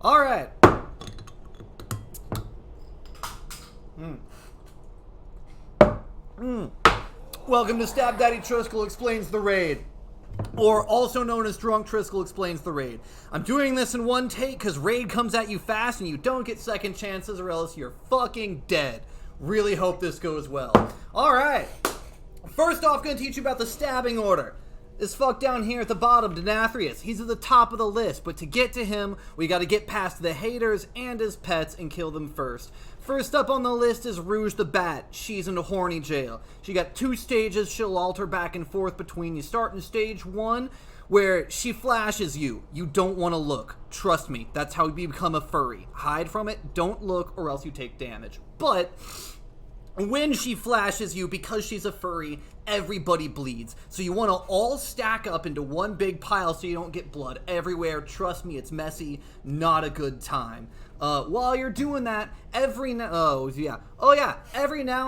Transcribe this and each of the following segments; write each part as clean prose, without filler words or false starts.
All right. Welcome to Stab Daddy Triskael Explains the Raid, or also known as Drunk Triskael Explains the Raid. I'm doing this in one take because Raid comes at you fast and you don't get second chances or else you're fucking dead. Really hope this goes well. Alright. First off, gonna teach you about the stabbing order. This fuck down here at the bottom, Nathria. He's at the top of the list, but to get to him, we gotta get past the haters and his pets and kill them first. First up on the list is Rouge the Bat. She's in a horny jail. She got 2 stages she'll alter back and forth between. You start in stage 1, where she flashes you. You don't want to look. Trust me, that's how you become a furry. Hide from it, don't look, or else you take damage. But when she flashes you, because she's a furry, everybody bleeds. So you want to all stack up into one big pile so you don't get blood everywhere. Trust me, it's messy. Not a good time. While you're doing that, every now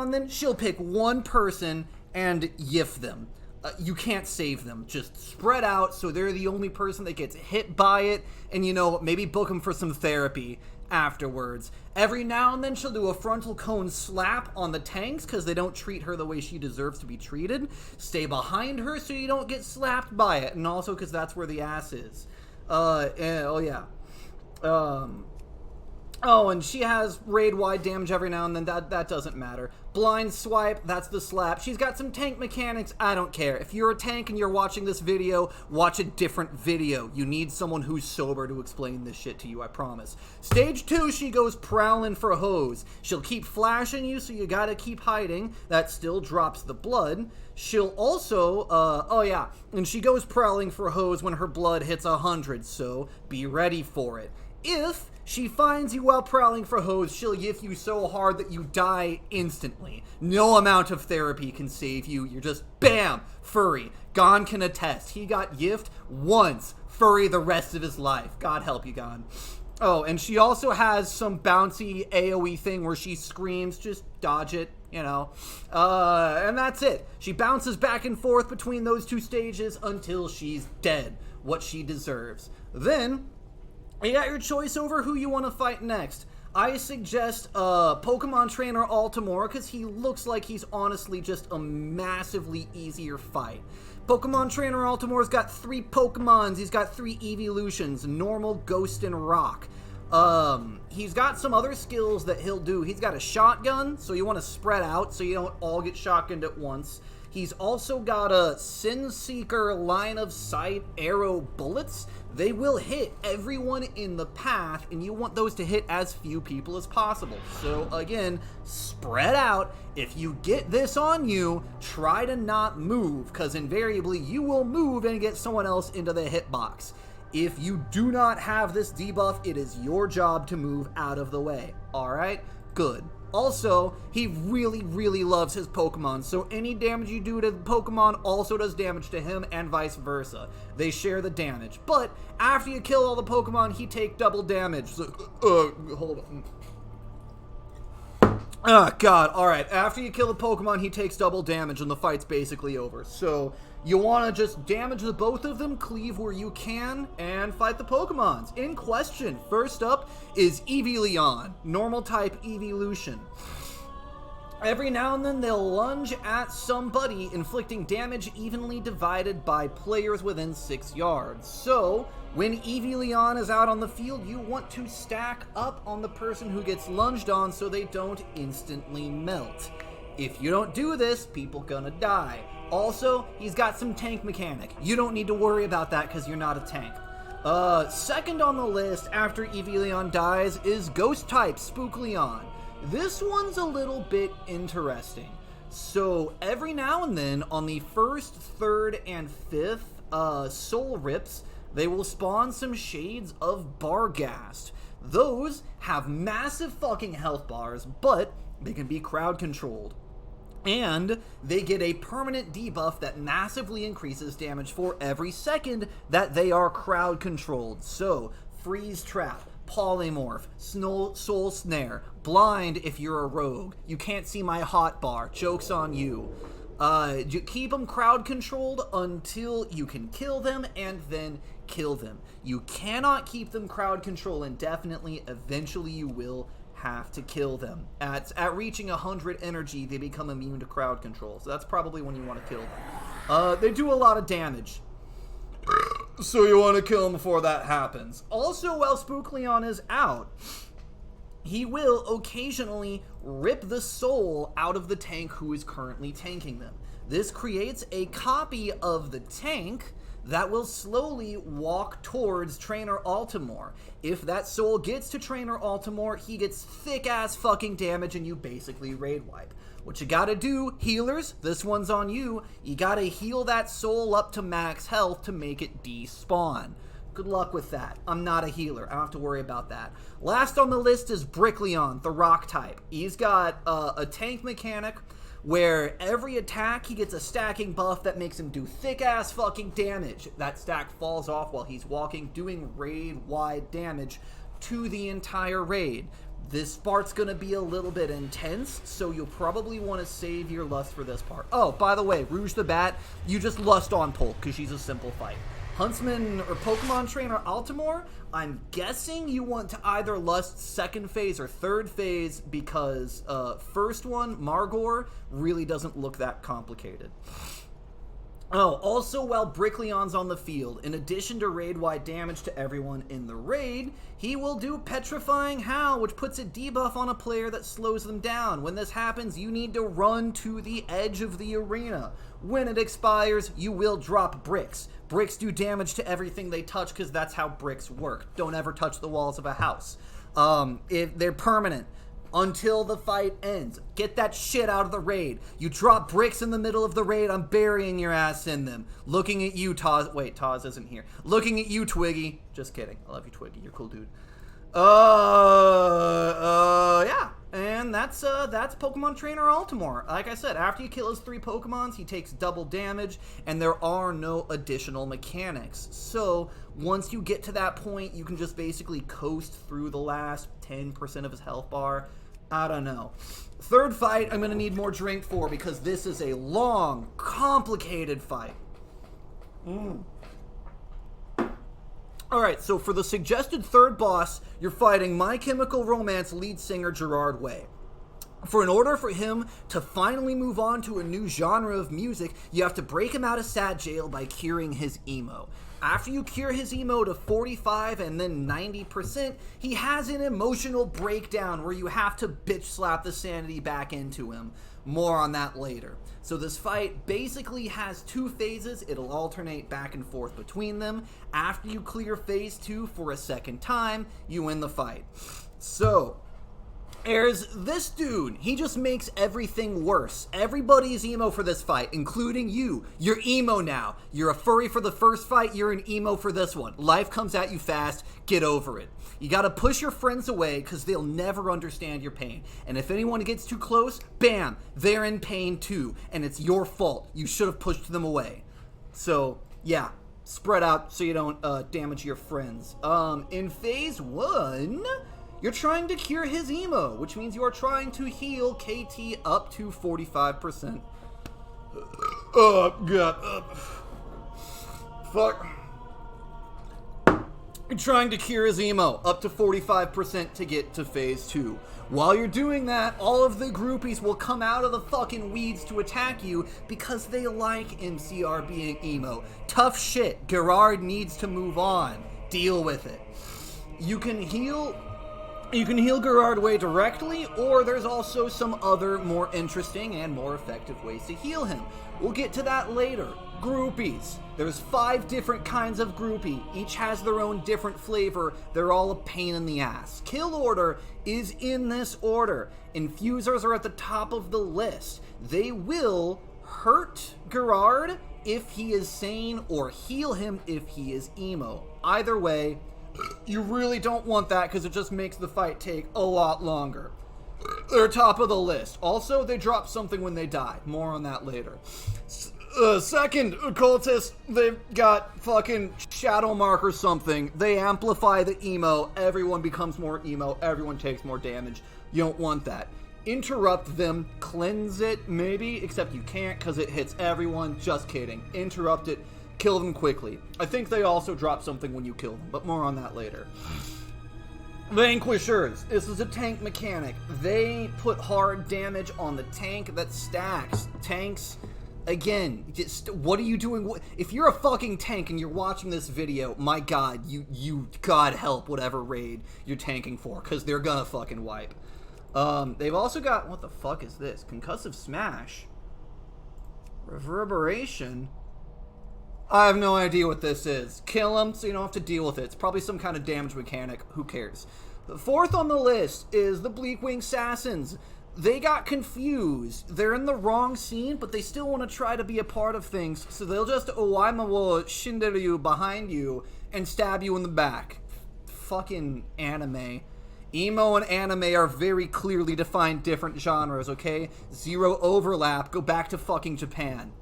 and then she'll pick one person and yiff them. You can't save them. Just spread out so they're the only person that gets hit by it, and maybe book them for some therapy afterwards. Every now and then she'll do a frontal cone slap on the tanks because they don't treat her the way she deserves to be treated. Stay behind her so you don't get slapped by it, and also because that's where the ass is. And she has raid-wide damage every now and then. That doesn't matter. Blind swipe, that's the slap. She's got some tank mechanics. I don't care. If you're a tank and you're watching this video, watch a different video. You need someone who's sober to explain this shit to you, I promise. Stage 2, she goes prowling for hose. She'll keep flashing you, so you gotta keep hiding. That still drops the blood. She'll also, and she goes prowling for hose when her blood hits 100, so be ready for it. If she finds you while prowling for hose, she'll yiff you so hard that you die instantly. No amount of therapy can save you. You're just, bam, furry. Gon can attest. He got yiffed once, furry the rest of his life. God help you, Gon. Oh, and she also has some bouncy AoE thing where she screams, just dodge it, and that's it. She bounces back and forth between those 2 stages until she's dead, what she deserves. Then you got your choice over who you want to fight next. I suggest Pokemon Trainer Altimore because he looks like he's honestly just a massively easier fight. Pokemon Trainer Altimore's got 3 Pokemons. He's got 3 evolutions: Normal, Ghost, and Rock. He's got some other skills that he'll do. He's got a shotgun, so you want to spread out so you don't all get shotgunned at once. He's also got a Sin Seeker line of sight arrow bullets. They will hit everyone in the path, and you want those to hit as few people as possible. So again, spread out. If you get this on you, try to not move, because invariably you will move and get someone else into the hitbox. If you do not have this debuff, it is your job to move out of the way. Alright? Good. Also, he really, really loves his Pokemon, so any damage you do to the Pokemon also does damage to him and vice versa. They share the damage. But after you kill all the Pokemon, he takes double damage. So, hold on. Oh, God. Alright, after you kill the Pokemon, he takes double damage and the fight's basically over. So you want to just damage the both of them, cleave where you can, and fight the Pokemons. In question, first up is Evie Leon, normal type evolution. Every now and then they'll lunge at somebody, inflicting damage evenly divided by players within 6 yards. So when Evie Leon is out on the field, you want to stack up on the person who gets lunged on so they don't instantly melt. If you don't do this, people gonna die. Also, he's got some tank mechanic. You don't need to worry about that because you're not a tank. Second on the list after Evie Leon dies is Ghost type Spook Leon. This one's a little bit interesting. So every now and then on the 1st, 3rd, and 5th Soul Rips, they will spawn some shades of Barghast. Those have massive fucking health bars, but they can be crowd controlled. And they get a permanent debuff that massively increases damage for every second that they are crowd controlled. So, Freeze Trap, Polymorph, Soul Snare, Blind if you're a rogue, You Can't See My Hotbar, Joke's on you. You keep them crowd controlled until you can kill them, and then kill them. You cannot keep them crowd control indefinitely. Eventually you will have to kill them. At reaching 100 energy, they become immune to crowd control. So that's probably when you want to kill them. They do a lot of damage, so you want to kill them before that happens. Also, while Spook Leon is out, he will occasionally rip the soul out of the tank who is currently tanking them. This creates a copy of the tank that will slowly walk towards Trainer Altimore. If that soul gets to Trainer Altimore, he gets thick-ass fucking damage and you basically raid wipe. What you gotta do, healers, this one's on you, you gotta heal that soul up to max health to make it despawn. Good luck with that. I'm not a healer. I don't have to worry about that. Last on the list is Brickley, the rock type. He's got a tank mechanic where every attack he gets a stacking buff that makes him do thick-ass fucking damage. That stack falls off while he's walking, doing raid-wide damage to the entire raid. This part's gonna be a little bit intense, so you'll probably want to save your lust for this part. Oh, by the way, Rouge the Bat, you just lust on Polk, because she's a simple fight. Huntsman or Pokemon Trainer Altimore, I'm guessing you want to either lust second phase or third phase because first one, Margor, really doesn't look that complicated. Oh, also while Brickleon's on the field, in addition to raid-wide damage to everyone in the raid, he will do Petrifying Howl, which puts a debuff on a player that slows them down. When this happens, you need to run to the edge of the arena. When it expires, you will drop bricks. Bricks do damage to everything they touch because that's how bricks work. Don't ever touch the walls of a house. If they're permanent until the fight ends. Get that shit out of the raid. You drop bricks in the middle of the raid, I'm burying your ass in them. Looking at you, Taz. Wait, Taz isn't here. Looking at you, Twiggy. Just kidding. I love you, Twiggy. You're a cool dude. Yeah. And that's Pokemon Trainer Altimore. Like I said, after you kill his 3 Pokemons, he takes double damage, and there are no additional mechanics. So, once you get to that point, you can just basically coast through the last 10% of his health bar. I don't know. Third fight, I'm going to need more drink for, because this is a long, complicated fight. Alright, so for the suggested third boss, you're fighting My Chemical Romance lead singer Gerard Way. In order for him to finally move on to a new genre of music, you have to break him out of sad jail by curing his emo. After you cure his emo to 45 and then 90%, he has an emotional breakdown where you have to bitch slap the sanity back into him. More on that later. So this fight basically has 2 phases. It'll alternate back and forth between them. After you clear phase 2 for a second time, you win the fight. So, there's this dude. He just makes everything worse. Everybody's emo for this fight, including you. You're emo now. You're a furry for the first fight, you're an emo for this one. Life comes at you fast, get over it. You gotta push your friends away because they'll never understand your pain. And if anyone gets too close, bam, they're in pain too. And it's your fault. You should have pushed them away. So, yeah, spread out so you don't damage your friends. In phase 1... you're trying to cure his emo, which means you are trying to heal KT up to 45%. Oh, God. Fuck. You're trying to cure his emo up to 45% to get to phase 2. While you're doing that, all of the groupies will come out of the fucking weeds to attack you because they like MCR being emo. Tough shit. Gerard needs to move on. Deal with it. You can heal Gerard Way directly, or there's also some other more interesting and more effective ways to heal him. We'll get to that later. Groupies. There's 5 different kinds of groupie. Each has their own different flavor. They're all a pain in the ass. Kill order is in this order. Infusers are at the top of the list. They will hurt Gerard if he is sane, or heal him if he is emo. Either way, you really don't want that because it just makes the fight take a lot longer. They're top of the list. Also, they drop something when they die. More on that later. Second, occultist, they've got fucking shadow mark or something. They amplify the emo. Everyone becomes more emo. Everyone takes more damage. You don't want that. Interrupt them. Cleanse it, maybe, except you can't because it hits everyone. Just kidding. Interrupt it. Kill them quickly. I think they also drop something when you kill them, but more on that later. Vanquishers. This is a tank mechanic. They put hard damage on the tank that stacks. Tanks, again, just, what are you doing? If you're a fucking tank and you're watching this video, my god, you god help whatever raid you're tanking for, because they're gonna fucking wipe. They've also got, what the fuck is this? Concussive Smash. Reverberation. I have no idea what this is. Kill them so you don't have to deal with it. It's probably some kind of damage mechanic. Who cares? The fourth on the list is the Bleakwing Assassins. They got confused. They're in the wrong scene, but they still want to try to be a part of things, so they'll just Owaima wo Shinderu behind you and stab you in the back. Fucking anime. Emo and anime are very clearly defined different genres, okay? Zero overlap. Go back to fucking Japan.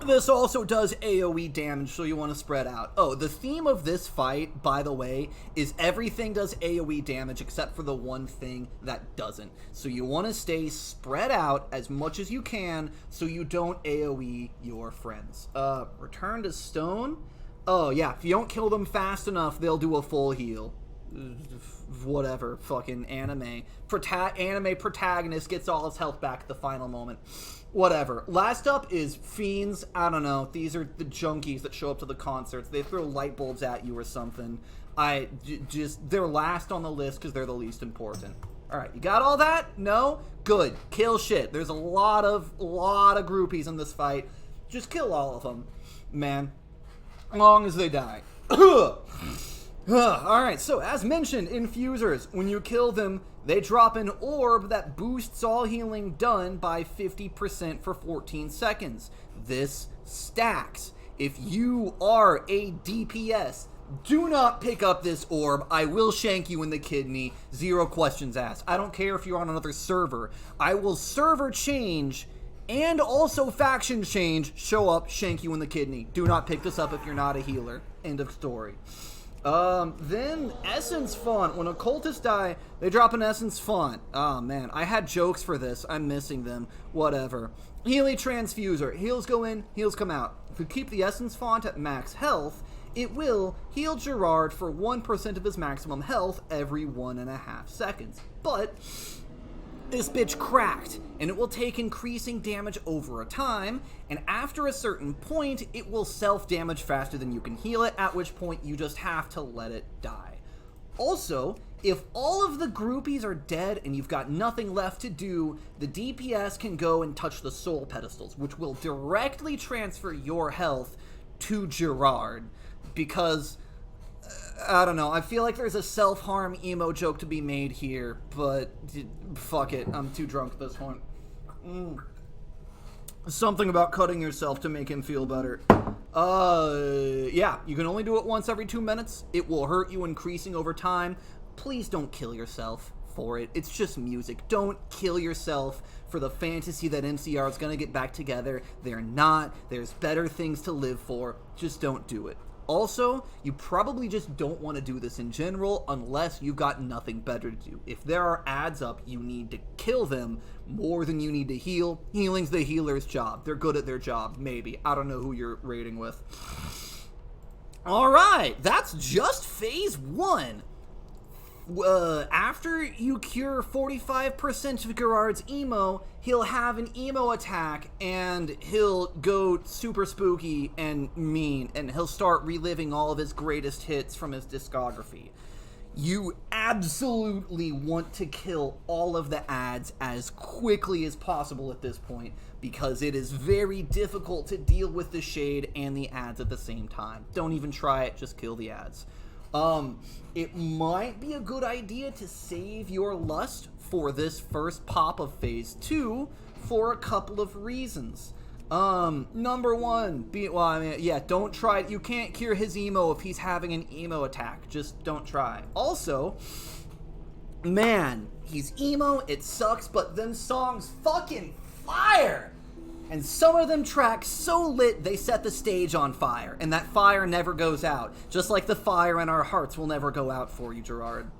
This also does AoE damage, so you want to spread out. Oh, the theme of this fight, by the way, is everything does AoE damage except for the one thing that doesn't. So you want to stay spread out as much as you can so you don't AoE your friends. Return to Stone? Oh, yeah, if you don't kill them fast enough, they'll do a full heal. Whatever, fucking anime. Anime protagonist gets all his health back at the final moment. Whatever. Last up is Fiends. I don't know. These are the junkies that show up to the concerts. They throw light bulbs at you or something. They're last on the list because they're the least important. Alright, you got all that? No? Good. Kill shit. There's a lot of groupies in this fight. Just kill all of them, man. As long as they die. Alright, so as mentioned, Infusers. When you kill them, they drop an orb that boosts all healing done by 50% for 14 seconds. This stacks. If you are a DPS, do not pick up this orb. I will shank you in the kidney. 0 questions asked. I don't care if you're on another server. I will server change and also faction change, show up, shank you in the kidney. Do not pick this up if you're not a healer. End of story. Then Essence Font. When occultists die, they drop an Essence Font. Oh man, I had jokes for this. I'm missing them. Whatever. Healy Transfuser. Heals go in, heals come out. If you keep the Essence Font at max health, it will heal Gerard for 1% of his maximum health every 1.5 seconds. But this bitch cracked, and it will take increasing damage over a time, and after a certain point, it will self-damage faster than you can heal it, at which point you just have to let it die. Also, if all of the groupies are dead and you've got nothing left to do, the DPS can go and touch the soul pedestals, which will directly transfer your health to Gerard, because I don't know, I feel like there's a self-harm emo joke to be made here, but fuck it, I'm too drunk at this point. Something about cutting yourself to make him feel better. Yeah, you can only do it once every 2 minutes. It will hurt you increasing over time. Please don't kill yourself for it. It's just music. Don't kill yourself for the fantasy that NCR is gonna get back together. They're not. There's better things to live for. Just don't do it. Also, you probably just don't want to do this in general unless you've got nothing better to do. If there are ads up, you need to kill them more than you need to heal. Healing's the healer's job. They're good at their job, maybe. I don't know who you're raiding with. Alright, that's just phase 1. After you cure 45% of Gerard's emo, he'll have an emo attack, and he'll go super spooky and mean, and he'll start reliving all of his greatest hits from his discography. You absolutely want to kill all of the ads as quickly as possible at this point, because it is very difficult to deal with the shade and the ads at the same time. Don't even try it, just kill the ads. It might be a good idea to save your lust for this first pop of phase 2 for a couple of reasons. Number one, don't try it. You can't cure his emo if he's having an emo attack. Just don't try. Also, man, he's emo, it sucks, but them songs fucking fire! And some of them tracks so lit, they set the stage on fire. And that fire never goes out. Just like the fire in our hearts will never go out for you, Gerard.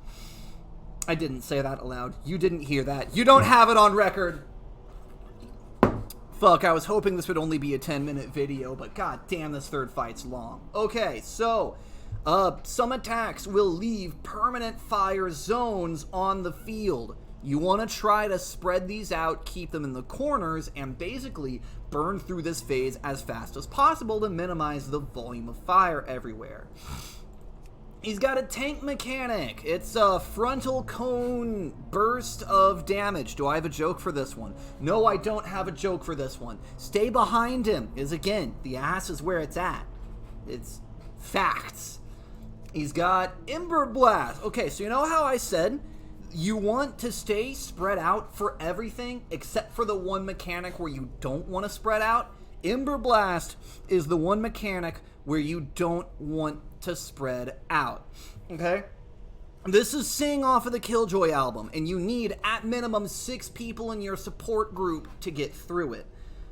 I didn't say that aloud. You didn't hear that. You don't have it on record. Fuck, I was hoping this would only be a 10-minute video, but god damn, this third fight's long. Okay, so, some attacks will leave permanent fire zones on the field. You want to try to spread these out, keep them in the corners, and basically burn through this phase as fast as possible to minimize the volume of fire everywhere. He's got a tank mechanic. It's a frontal cone burst of damage. Do I have a joke for this one? No, I don't have a joke for this one. Stay behind him is, again, the ass is where it's at. It's facts. He's got Ember Blast. Okay, so you know how I said you want to stay spread out for everything except for the one mechanic where you don't want to spread out? Ember Blast is the one mechanic where you don't want to spread out. Okay? This is Sing off of the Killjoy album, and you need at minimum 6 people in your support group to get through it.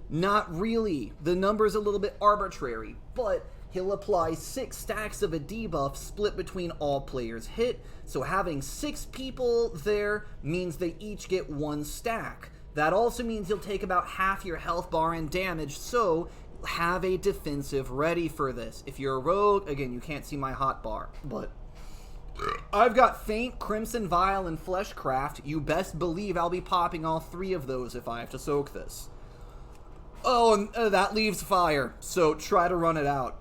Not really. The number's a little bit arbitrary, but he'll apply 6 stacks of a debuff split between all players hit, so having 6 people there means they each get 1 stack. That also means you'll take about half your health bar and damage, so have a defensive ready for this. If you're a rogue, again, you can't see my hot bar, but I've got Faint, Crimson Vial, and Fleshcraft. You best believe I'll be popping all 3 of those if I have to soak this. Oh, and that leaves fire, so try to run it out.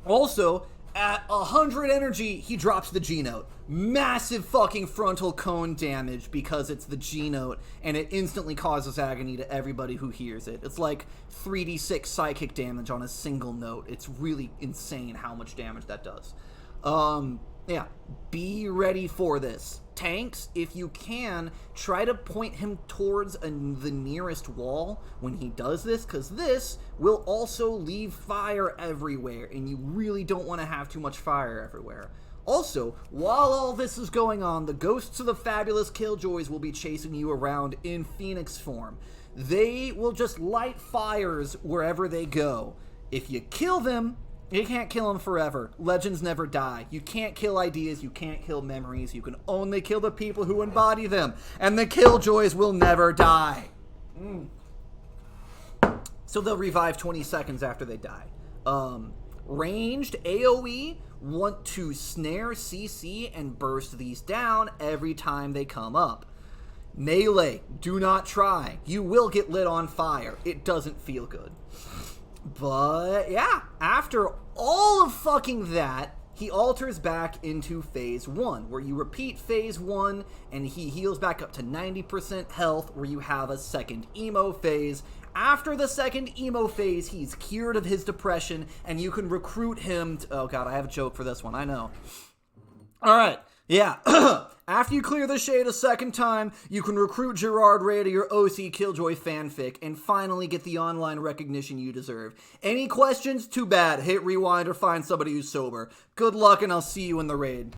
Also, at 100 energy, he drops the G-Note. Massive fucking frontal cone damage because it's the G-Note, and it instantly causes agony to everybody who hears it. It's like 3d6 psychic damage on a single note. It's really insane how much damage that does. Yeah, be ready for this. Tanks, if you can, try to point him towards the nearest wall when he does this, because this will also leave fire everywhere, and you really don't want to have too much fire everywhere. Also, while all this is going on, the ghosts of the fabulous Killjoys will be chasing you around in Phoenix form. They will just light fires wherever they go. If you kill them, you can't kill them forever. Legends never die. You can't kill ideas. You can't kill memories. You can only kill the people who embody them. And the Killjoys will never die. So they'll revive 20 seconds after they die. Ranged AoE want to snare CC and burst these down every time they come up. Melee, do not try. You will get lit on fire. It doesn't feel good. But, yeah, after all of fucking that, he alters back into phase 1, where you repeat phase 1, and he heals back up to 90% health, where you have a second emo phase. After the second emo phase, he's cured of his depression, and you can recruit him to... Oh, God, I have a joke for this one, I know. Alright, yeah. After you clear the shade a second time, you can recruit Gerard Ray to your OC Killjoy fanfic and finally get the online recognition you deserve. Any questions? Too bad. Hit rewind or find somebody who's sober. Good luck and I'll see you in the raid.